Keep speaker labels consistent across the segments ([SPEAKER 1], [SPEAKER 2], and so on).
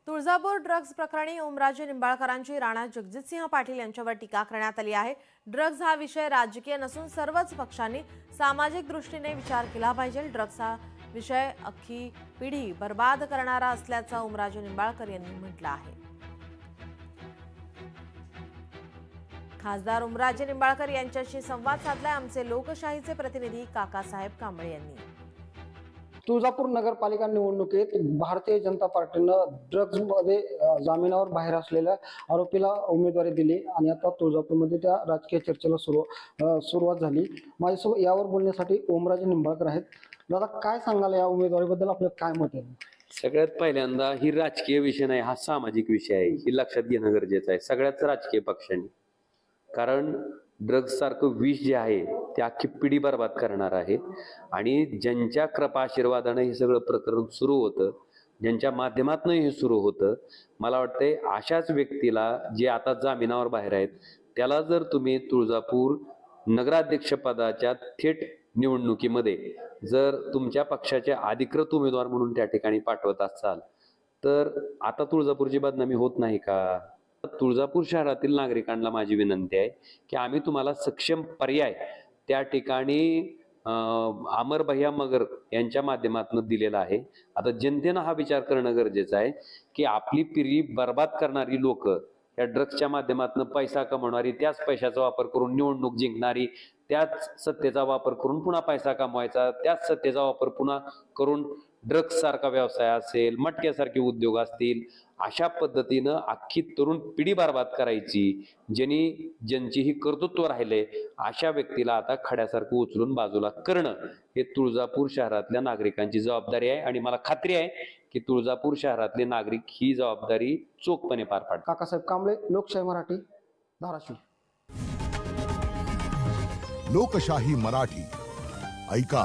[SPEAKER 1] Tuljapur drugs प्रकरणी ओमराजे निंबाळकरांची राणा जगजितसिंह पाटील यांच्यावर टीका करण्यात आली आहे। ड्रग्ज हा विषय राजकीय नसून सर्वच पक्षांनी सामाजिक दृष्टीने विचार केला पाहिजे। ड्रग्ज हा विषय अख्खी पिढी बर्बाद करणारा असल्याचं ओमराजे निंबाळकर यांनी म्हटलं आहे। खासदार ओमराजे निंबाळकर यांच्याशी संवाद साधलाय आमचे लोकशाहीचे प्रतिनिधी काकासाहेब कांबळे यांनी।
[SPEAKER 2] तुळजापूर नगरपालिका निवडणुकीत भारतीय जनता पार्टीनं ड्रग्ज मध्ये जामिनावर बाहेर असलेल्या आरोपीला उमेदवारी दिली आणि आता तुळजापूरमध्ये त्या राजकीय चर्चेला सुरुवात झाली। माझ्यासोबत यावर बोलण्यासाठी ओमराजे निंबाळकर आहेत। दादा, काय सांगाल या उमेदवारीबद्दल, आपलं काय मत आहे?
[SPEAKER 3] सगळ्यात पहिल्यांदा ही राजकीय विषय नाही, हा सामाजिक विषय आहे, ही लक्षात घेणं गरजेचं आहे सगळ्याच राजकीय पक्षांनी। कारण ड्रग्ज सारखं विष जे आहे ते अख्खी पिढी बर्बाद करणार आहे आणि ज्यांच्या कृपा आशीर्वादानं हे सगळं प्रकरण सुरू होतं, ज्यांच्या माध्यमातून हे सुरू होतं, मला वाटतंय अशाच व्यक्तीला जे आता जामिनावर बाहेर आहेत त्याला जर तुम्ही तुळजापूर नगराध्यक्ष पदाच्या थेट निवडणुकीमध्ये जर तुमच्या पक्षाचे अधिकृत उमेदवार म्हणून त्या ठिकाणी पाठवत असाल तर आता तुळजापूरची बदनामी होत नाही का? तुळजापूर शहरातील नागरिकांना माझी विनंती आहे की आम्ही तुम्हाला सक्षम पर्याय त्या ठिकाणी अमर भैया मगर यांच्या माध्यमातून दिलेला आहे। आता जनतेनं हा विचार करणं गरजेचं आहे की आपली पिढी बर्बाद करणारी लोक, या ड्रग्सच्या माध्यमातून पैसा कमवणारी, त्याच पैशाचा वापर करून निवडणूक जिंकणारी, त्याच सत्तेचा वापर करून पुन्हा पैसा कमवायचा, त्याच सत्तेचा वापर पुन्हा करून ड्रग्स सारखा व्यवसाय असेल, मटक्यासारखे उद्योग असतील, अशा पद्धतीनं अख्खी तरुण पिढी बर्बाद करायची, ज्यांची ही कर्तृत्व राहिले अशा व्यक्तीला आता खड्यासारखं उचलून बाजूला करणं हे तुळजापूर शहरातल्या नागरिकांची जबाबदारी आहे आणि मला खात्री आहे की तुळजापूर शहरातले नागरिक ही जबाबदारी चोखपणे पार पाडतात।
[SPEAKER 2] काकासाहेब कांबळे, लोकशाही मराठी, धाराशिव।
[SPEAKER 4] लोकशाही मराठी ऐका,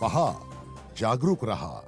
[SPEAKER 4] पहा, जागरूक रहा।